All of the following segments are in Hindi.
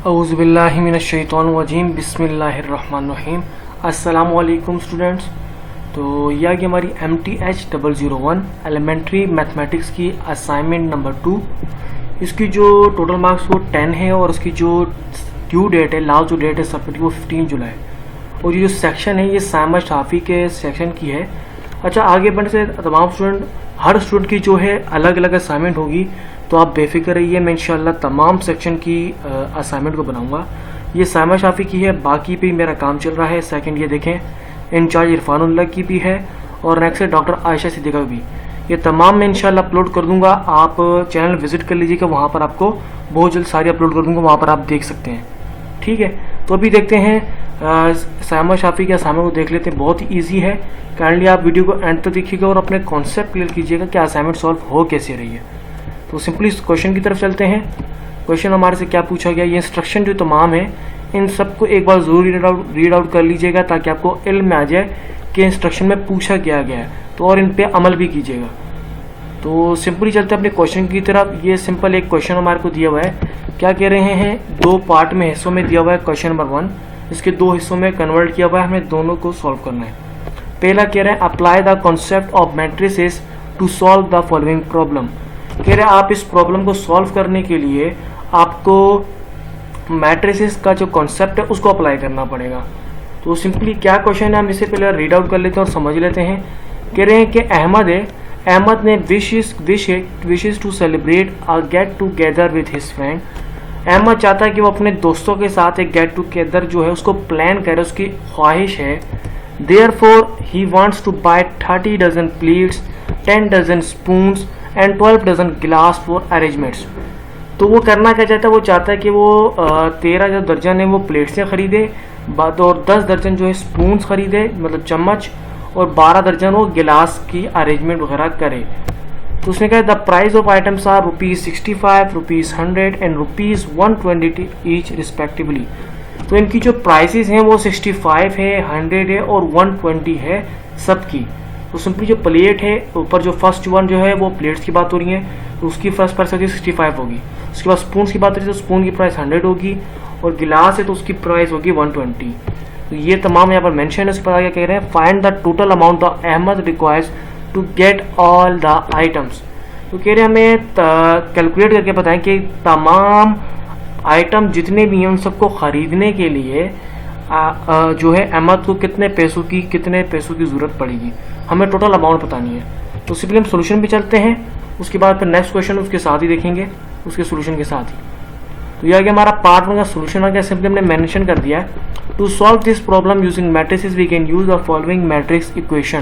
औज़ुबिल्लाहि मिनश्शैतानिर्रजीम बिस्मिल्लाहिर्रहमानिर्रहीम। अस्सलामुअलैकुम स्टूडेंट्स। तो यह आ गई हमारी MTH001 एलिमेंट्री मैथमेटिक्स की असाइनमेंट नंबर 2। इसकी जो टोटल मार्क्स वो 10 है और उसकी जो ड्यू डेट है, लास्ट जो डेट है सबमिट वो 15 जुलाई। और ये जो सेक्शन है ये सामा शाफी के सेक्शन की है। अच्छा, आगे बढ़ने से तमाम स्टूडेंट, हर स्टूडेंट की जो है अलग अलग असाइनमेंट होगी, तो आप बेफिक्र रहिए, मैं इंशाल्लाह तमाम सेक्शन की असाइनमेंट को बनाऊंगा। ये सामा शाफी की है, बाकी पे मेरा काम चल रहा है। सेकंड ये देखें इंचार्ज इरफानुल्लाह की भी है और नेक्स्ट है डॉक्टर आयशा सिद्दीका भी। ये तमाम मैं इंशाल्लाह अपलोड कर दूंगा। आप चैनल विजिट कर लीजिएगा, वहाँ पर आपको बहुत जल्द सारी अपलोड कर दूंगा, वहाँ पर आप देख सकते हैं। ठीक है, तो अभी देखते हैं सामा शाफी के असाइनमेंट को देख लेते हैं। बहुत ही ईजी है, काइंडली आप वीडियो को एंड तक देखिएगा और अपने कॉन्सेप्ट क्लियर कीजिएगा कि असाइनमेंट सॉल्व हो कैसे रही है। तो सिंपली इस क्वेश्चन की तरफ चलते हैं। क्वेश्चन हमारे से क्या पूछा गया, ये इंस्ट्रक्शन जो तमाम है इन सबको एक बार जरूर रीड आउट कर लीजिएगा ताकि आपको इल्म में आ जाए कि इंस्ट्रक्शन में पूछा क्या गया है, तो और इन पे अमल भी कीजिएगा। तो सिंपली चलते हैं अपने क्वेश्चन की तरफ। ये सिंपल एक क्वेश्चन हमारे को दिया हुआ है। क्या कह रहे हैं, दो पार्ट में हिस्सों में दिया हुआ है क्वेश्चन नंबर 1, इसके दो हिस्सों में कन्वर्ट किया हुआ है, हमें दोनों को सॉल्व करना है। पहला कह रहे हैं apply the concept of matrices to solve the following problem. कह रहे हैं आप इस प्रॉब्लम को सॉल्व करने के लिए आपको मैट्रिसेस का जो कॉन्सेप्ट है उसको अप्लाई करना पड़ेगा। तो सिंपली क्या क्वेश्चन है, हम इसे पहले रीड आउट कर लेते हैं और समझ लेते हैं। कह रहे हैं कि अहमद ने wishes to celebrate a get together with his friend. Ahmad चाहता है कि वो अपने दोस्तों के साथ एक गेट टुगेदर जो है उसको प्लान करे, उसकी ख्वाहिश है। Therefore he wants to buy 30 dozen plates, 10 dozen spoons and 12 dozen glass for arrangements. तो वो करना क्या चाहता है, वो चाहता है कि वो 13 जो दर्जन है वो प्लेट्सें खरीदे और 10 दर्जन जो है स्पून्स खरीदे, मतलब चम्मच, और 12 दर्जन वो गिलास की अरेंजमेंट वगैरह करे। तो उसने कहा the price of items are ₹65, ₹100 and ₹120 each respectively. तो इनकी जो प्राइसेस हैं वो 65 है, 100 है और 120 है सबकी। तो सिंपली जो प्लेट है ऊपर जो फर्स्ट वन जो है वो प्लेट्स की बात हो रही है, तो उसकी फर्स्ट प्राइस होगी 65 होगी। उसके बाद स्पून की बात हो रही है तो स्पून की प्राइस 100 होगी और गिलास है तो उसकी प्राइस होगी 120। तो ये तमाम यहाँ पर मेंशन है। उसके बाद आगे कह रहे हैं find the total amount the Ahmad requires to get all the items. तो कह रहे हैं हमें कैलकुलेट करके बताएं कि तमाम आइटम जितने भी हैं उन सबको खरीदने के लिए जो है अहमद को कितने पैसों की ज़रूरत पड़ेगी, हमें टोटल अमाउंट बतानी है। तो सिंपली हम सोल्यूशन भी चलते हैं, उसके बाद फिर नेक्स्ट क्वेश्चन उसके साथ ही देखेंगे, उसके सोल्यूशन के साथ ही। तो यह आ गया हमारा पार्ट 1 का सोल्यूशन आ गया। सिंपली हमने मेंशन कर दिया है to solve this problem using matrices we can use the following matrix equation.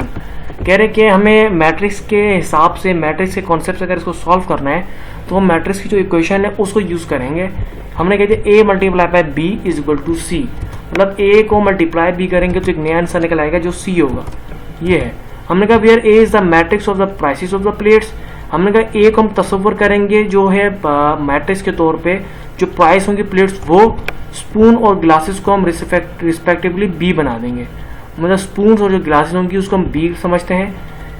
कह रहे कि हमें मैट्रिक्स के हिसाब से, मैट्रिक्स के कॉन्सेप्ट से अगर इसको सॉल्व करना है तो हम मैट्रिक्स की जो इक्वेशन है उसको यूज करेंगे। हमने कह दिया A multiply by B is equal to C, मतलब A को मल्टीप्लाई B करेंगे तो एक नया आंसर निकल आएगा जो C होगा। ये है। हमने कहा where A is the matrix of the prices of the plates. हमने कहा A को हम तस्वर करेंगे जो है मैट्रिक्स के तौर पे, जो प्राइस होंगी प्लेट्स वो स्पून और ग्लासेस को हम रिस्पेक्टिवली B बना देंगे, मतलब स्पून और जो ग्लासेस होंगी उसको हम B समझते हैं।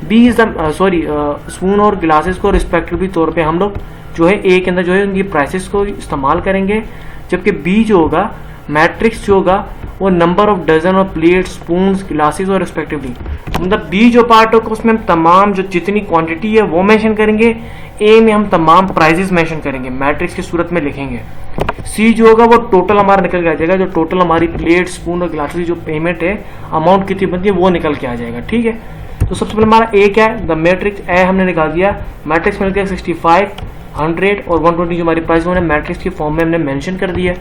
B इज द स्पून और ग्लासेस को रिस्पेक्टिवली तौर पे हम लोग जो है A के अंदर जो है उनकी प्राइसेस को इस्तेमाल करेंगे, जबकि B जो होगा मैट्रिक्स जो होगा वो नंबर ऑफ डजन और प्लेट, स्पून, ग्लासेस और रिस्पेक्टिवली, मतलब B जो पार्ट होगा उसमें हम तमाम जो जितनी क्वांटिटी है वो मेंशन करेंगे, A में हम तमाम प्राइसेस मेंशन करेंगे, मैट्रिक्स की सूरत में लिखेंगे। C जो होगा वो टोटल हमारा निकल के आ जाएगा, जो टोटल हमारी प्लेट, स्पून और ग्लासेस की जो पेमेंट है, अमाउंट कितनी बनती है वो निकल के आ जाएगा। ठीक है, तो सबसे पहले हमारा A क्या है, द मैट्रिक्स A हमने निकाल दिया। मैट्रिक्स मिल गया 65, 100 और 120 जो हमारी प्राइस हमने मैट्रिक्स की फॉर्म में हमने मेंशन कर दिया।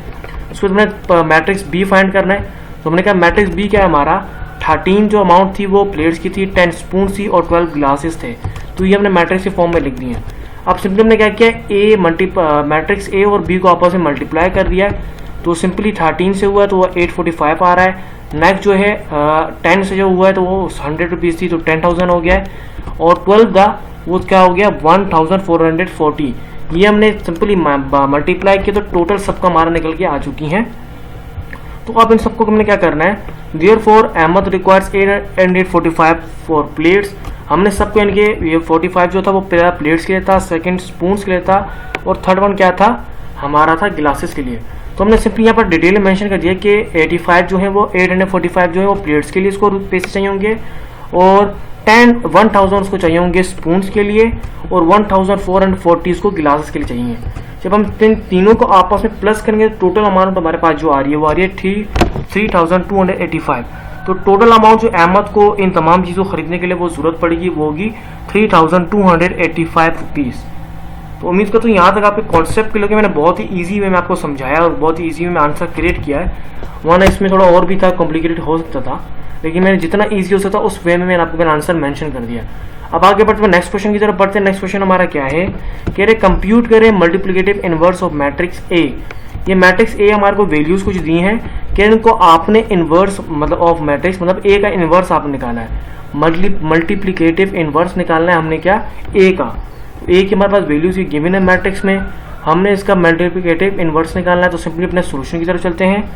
उसको हमने मैट्रिक्स B फाइंड करना है। तो हमने कहा मैट्रिक्स B क्या है हमारा, 13 जो अमाउंट थी वो प्लेट्स की थी, 10 स्पून थी और 12 ग्लासेस थे। तो ये हमने मैट्रिक्स के फॉर्म में लिख दिए। अब सिंपली हमने क्या किया, मैट्रिक्स A और B को आपस में मल्टीप्लाई कर दिया है। तो सिंपली 13 से हुआ है तो वो 845 आ रहा है। नेक्स्ट जो है 10 से जो हुआ है तो वो 100 रुपीज़ थी तो 10,000 हो गया है, और 12 का वो क्या हो गया 1440। ये हमने सिंपली मल्टीप्लाई किया तो टोटल सबका हमारा निकल के आ चुकी हैं। तो अब इन सबको हमने क्या करना है, therefore Ahmad requires 845 for plates. हमने सबको यानी कि ये 45 जो था वो पहला प्लेट्स के लिए था, सेकंड स्पून्स के लिए था और थर्ड वन क्या था हमारा था ग्लासेस के लिए। तो हमने सिंपली यहाँ पर डिटेल में मेंशन कर दिया कि 85 जो है वो 845 जो है वो प्लेट्स के लिए इसको पैसे चाहिए होंगे, और 1000 उसको चाहिए होंगे स्पून्स के लिए, और 1440 इसको गिलासेस के लिए चाहिए। जब हम तीनों को आपस में प्लस करेंगे तो टोटल अमाउंट हमारे पास जो आ रही है वो आ रही है 3285। तो टोटल अमाउंट जो अहमद को इन तमाम चीज़ों खरीदने के लिए वो ज़रूरत पड़ेगी वो होगी 3285 रुपीज़। तो उम्मीद करता हूँ यहाँ तक आपके कॉन्सेप्ट के लिए मैंने बहुत ही ईजी वे में आपको समझाया और बहुत ही ईजी वे में आंसर क्रिएट किया है, वरना इसमें थोड़ा और भी था, कॉम्प्लिकेटेड हो सकता था, लेकिन मैंने जितना ईजी हो सकता उस वे में मैंने आपको आंसर मेंशन कर दिया। अब आगे बढ़ते हैं नेक्स्ट क्वेश्चन की तरफ बढ़ते हैं। नेक्स्ट क्वेश्चन हमारा क्या है, कह रहे कंप्यूट करें मल्टीप्लिकेटिव इनवर्स ऑफ मैट्रिक्स ए। ये मैट्रिक्स ए हमारे को वैल्यूज कुछ दी हैं कि इनको आपने इनवर्स मतलब ऑफ मैट्रिक्स मतलब ए का इनवर्स आपने निकाला है, मल्टीप्लिकेटिव इनवर्स निकालना है हमने क्या, ए का। ए की हमारे पास वैल्यूज की गिवन है मैट्रिक्स में, हमने इसका मल्टीप्लिकेटिव इनवर्स निकालना है। तो सिंपली अपने सोल्यूशन की तरफ चलते हैं।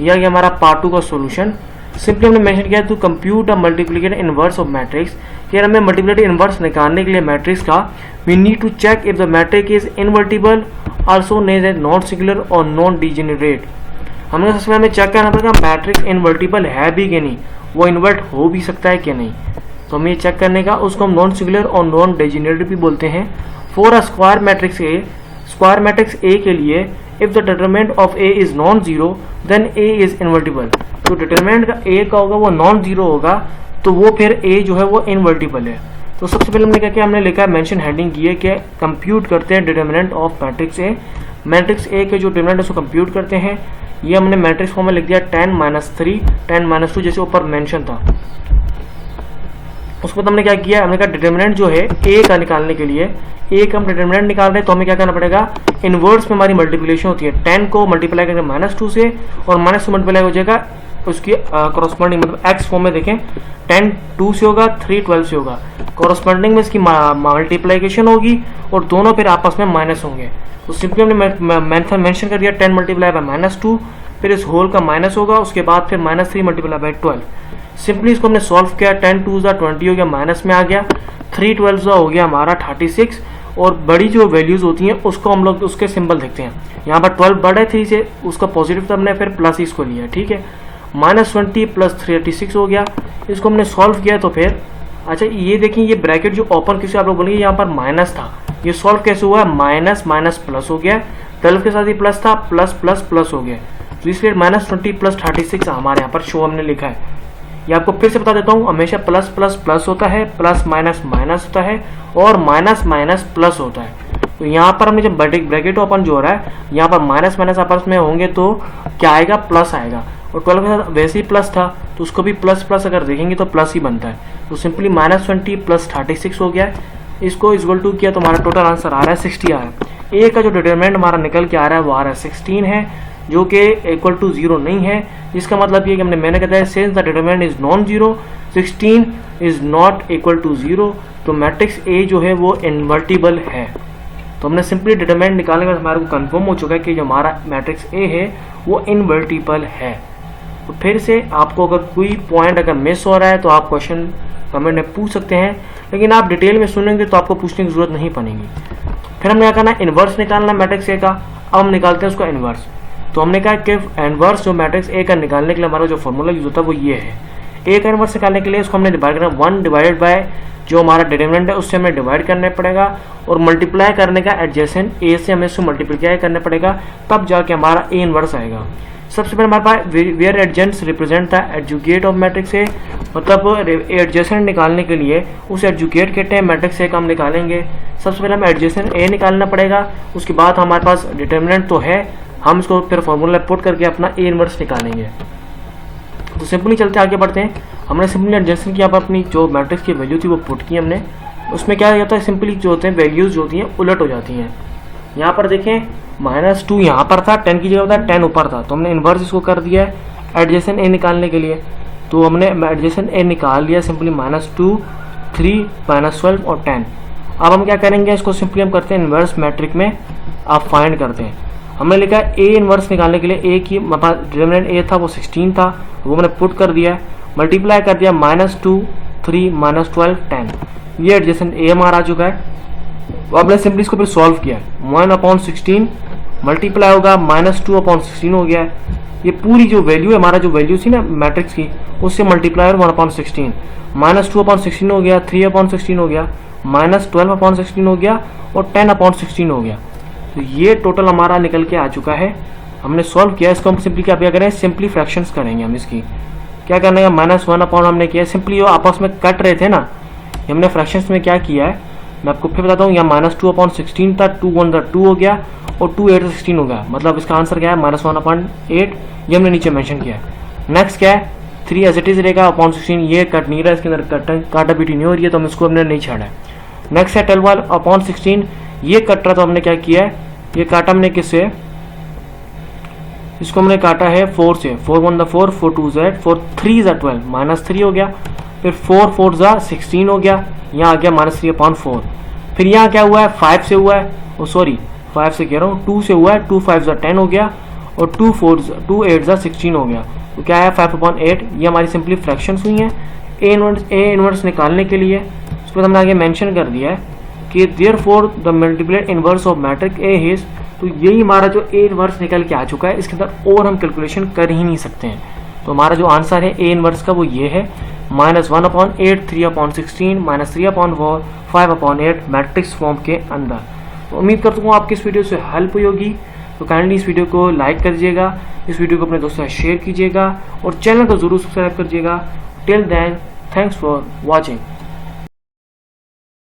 यह हमारा पार्ट 2 का सोल्यूशन। सिंपली हमने मेंशन किया to compute a multiplicative inverse of matrix, कि हमें मल्टीप्लिकेटिव इनवर्स निकालने के लिए मैट्रिक्स का we need to check if the matrix is invertible also name as non singular और नॉन डिजेनरेट। हमें सबसे पहले चेक करना पड़ेगा मैट्रिक्स इनवर्टिबल है भी कि नहीं, वो इन्वर्ट हो भी सकता है कि नहीं। तो हमें चेक करने का उसको हम नॉन सिंगुलर और नॉन डिजेनरेट भी बोलते हैं। For a square matrix A के लिए if the determinant of A is non zero then A is invertible. तो डिटरमिनेंट का ए का होगा वो नॉन जीरो होगा, तो वो फिर ए जो है वो इनवर्टिबल है। तो सबसे पहले हमने क्या किया, हमने लिखा है मेंशन हेडिंग की है कि कंप्यूट करते हैं determinant of matrix A. Matrix A के जो डिटरमिनेंट है उसको कंप्यूट करते हैं। ये हमने मैट्रिक्स फॉर्म में लिख दिया 10 - 3 10 - 2 जैसे ऊपर मेंशन था। उसके बाद हमने क्या किया, हमने कहा डिटरमिनेंट जो है ए का निकालने के लिए, ए का हम डिटरमिनेंट निकाल रहे हैं तो हमें क्या करना पड़ेगा, इनवर्स में हमारी मल्टीप्लिकेशन होती है 10 को मल्टीप्लाई करके -2 से, और -2 मल्टीप्लाई हो जाएगा उसकी कॉरस्पॉन्डिंग मतलब एक्स फॉर्म में देखें 10 2 से होगा, 3 12 से होगा, कॉरस्पॉन्डिंग में इसकी मल्टीप्लिकेशन होगी और दोनों फिर आपस में माइनस होंगे। तो सिंपली हमने मेथड मेंशन कर दिया 10 मल्टीप्लाई बाय -2, फिर इस होल का माइनस होगा, उसके बाद फिर -3 मल्टीप्लाई बाय 12। सिंपली इसको हमने सॉल्व किया, 10 2 20 हो गया, माइनस में आ गया, 3 12 हो गया हमारा 36, और बड़ी जो वैल्यूज होती हैं उसको हम लोग उसके सिंबल देखते हैं। यहाँ पर 12 बड़ा है 3 से, उसका पॉजिटिव तो हमने फिर प्लस इसको लिया, ठीक है। -20 + 36 हो गया, इसको हमने सॉल्व किया तो फिर अच्छा ये देखिए ये ब्रैकेट जो ओपन किसी आप लोग बोलेंगे यहाँ पर माइनस था, ये सॉल्व कैसे हुआ, माइनस माइनस प्लस हो गया, 12 के साथ ही प्लस था, प्लस प्लस प्लस हो गया, तो इसलिए -20 + 36 हमारे यहाँ पर शो हमने लिखा है। ये आपको फिर से बता देता हूँ, हमेशा प्लस प्लस प्लस होता है, प्लस माइनस माइनस होता है, और माइनस माइनस प्लस होता है। तो यहाँ पर हमने जब ब्रैकेट ओपन जो हो रहा है यहाँ पर माइनस माइनस आपस में होंगे तो क्या आएगा, प्लस आएगा, और 12 के साथ वैसे ही प्लस था तो उसको भी प्लस प्लस अगर देखेंगे तो प्लस ही बनता है। तो सिंपली -20 + 36 हो गया है, इसको इक्वल टू किया तो हमारा टोटल आंसर आ रहा है 60 आ रहा है। ए का जो डिटरमिनेंट हमारा निकल के आ रहा है वो आ रहा है 16 है, जो कि इक्वल टू 0 नहीं है, जिसका मतलब ये कि मैंने कहता है since the determinant is non zero 16 is not equal to 0, तो मैट्रिक्स ए जो है वो इनवर्टिबल है। तो हमने सिंपली डिटरमिनेंट निकालने के बाद हमारे को कंफर्म हो चुका है कि जो हमारा मैट्रिक्स ए है वो इनवर्टिबल है। तो फिर से आपको अगर कोई पॉइंट अगर मिस हो रहा है तो आप क्वेश्चन कमेंट में पूछ सकते हैं, लेकिन आप डिटेल में सुनेंगे तो आपको पूछने की जरूरत नहीं पड़ेगी। फिर हमने क्या करना है, इन्वर्स निकालना मैट्रिक्स ए का। अब हम निकालते हैं उसका इन्वर्स। तो हमने कहा कि इन्वर्स जो मैट्रिक्स ए का निकालने के लिए हमारा जो फॉर्मूला यूज होता है वो ये है। ए का इन्वर्स निकालने के लिए इसको हमने डिवाइड करना 1 डिवाइडेड बाय जो हमारा डिटरमिनेंट है उससे हमें डिवाइड करना पड़ेगा, और मल्टीप्लाई करने का एडजेसेंट ए से हमें इसको मल्टीप्लाई करना पड़ेगा, तब जाके हमारा ए इन्वर्स आएगा। सबसे पहले हमारे पास where adjacents represent the adjacent of matrix A, मतलब एडजेसेंट निकालने के लिए उस एडजुकेट कहते हैं मैट्रिक्स ए का हम निकालेंगे। सबसे पहले हमें एडजेसेंट ए निकालना पड़ेगा, उसके बाद हमारे पास डिटरमिनेंट तो है, हम इसको फिर फॉर्मूला पुट करके अपना ए इन्वर्स निकालेंगे। तो सिंपली चलते आगे बढ़ते हैं। हमने सिंपली एडजेसेंट की पर अपनी जो मैट्रिक्स की वैल्यू थी वो पुट की हमने, उसमें क्या जाता है सिंपली जो होते हैं वैल्यूज जो होती हैं उलट हो जाती हैं। यहाँ पर देखें -2 यहाँ पर था, 10 की जगह होता है 10 ऊपर था, तो हमने इन्वर्स इसको कर दिया है एडजेसेंट ए निकालने के लिए। तो हमने एडजेसेंट ए निकाल लिया सिंपली -2 3 -12 और 10। अब हम क्या करेंगे, इसको सिंपली हम करते हैं इन्वर्स मैट्रिक में आप फाइंड करते हैं। हमने लिखा ए इन्वर्स निकालने के लिए ए की डिटरमिनेंट ए था वो 16 था, वो मैंने पुट कर दिया, मल्टीप्लाई कर दिया -2 3 -12 10, ये एडजेसेंट ए हमारा आ चुका है। अब हमने सिंपली इसको फिर सॉल्व किया 1/16 मल्टीप्लाई होगा -2/16 हो गया है। ये पूरी जो वैल्यू है, हमारा जो वैल्यू थी ना मैट्रिक्स की, उससे मल्टीप्लाई और 1/16, -2/16 हो गया, 3/16 हो गया, -12/16 हो गया और 10/16 हो गया। तो ये टोटल हमारा निकल के आ चुका है। हमने सॉल्व किया। इसको हम सिंपली क्या करें, सिंपली फ्रैक्शंस करेंगे। हम इसकी क्या करना है, -1 हमने किया सिंपली, जो आपस में कट रहे थे ना, हमने फ्रैक्शंस में क्या किया है मैं आपको फिर बताता हूँ। यहाँ -2/16 था, 2 1 2 हो गया और 2 8 16 हो गया। मतलब इसका आंसर क्या है, -1/8। ये हमने नीचे मेंशन किया है। नेक्स्ट क्या है, 3 एज इट इज रहेगा अपॉन 16। ये कट नहीं रहा, इसके अंदर काटापीटी नहीं हो रही है, तो हम इसको हमने नहीं छाड़ा है। नेक्स्ट है 12/16। ये कट रहा, तो हमने क्या किया है, ये काटा हमने किससे, इसको हमने काटा है 4 से। 4 1 4, 4 2 8, 4 3 12, -3 हो गया। फिर 4 4 16 हो गया, यहाँ आ गया -3/4। फिर यहाँ क्या हुआ है, 5 से हुआ है, ओ सॉरी 5 से कह रहा हूँ, 2 से हुआ है, 2 5 10 हो गया और 2 8 16 हो गया। तो क्या है 5/8। ये हमारी सिंपली फ्रैक्शंस हुई हैं। ए इनवर्स निकालने के लिए उसके बाद हमने आगे मेंशन कर दिया है कि therefore the multiplied inverse of matrix A is. तो यही हमारा जो ए इनवर्स निकल के आ चुका है। इसके अंदर और हम कैलकुलेशन कर ही नहीं सकते हैं। तो हमारा जो आंसर है ए इनवर्स का वो ये है, -1/8, 3/16, -3/4, 5/8 मैट्रिक्स फॉर्म के अंदर। तो उम्मीद करता हूँ आपकी इस वीडियो से हेल्प हुई होगी। तो काइंडली इस वीडियो को लाइक कर दीजिएगा, इस वीडियो को अपने दोस्तों से शेयर कीजिएगा और चैनल को जरूर सब्सक्राइब करिएगा। Till then, thanks for watching.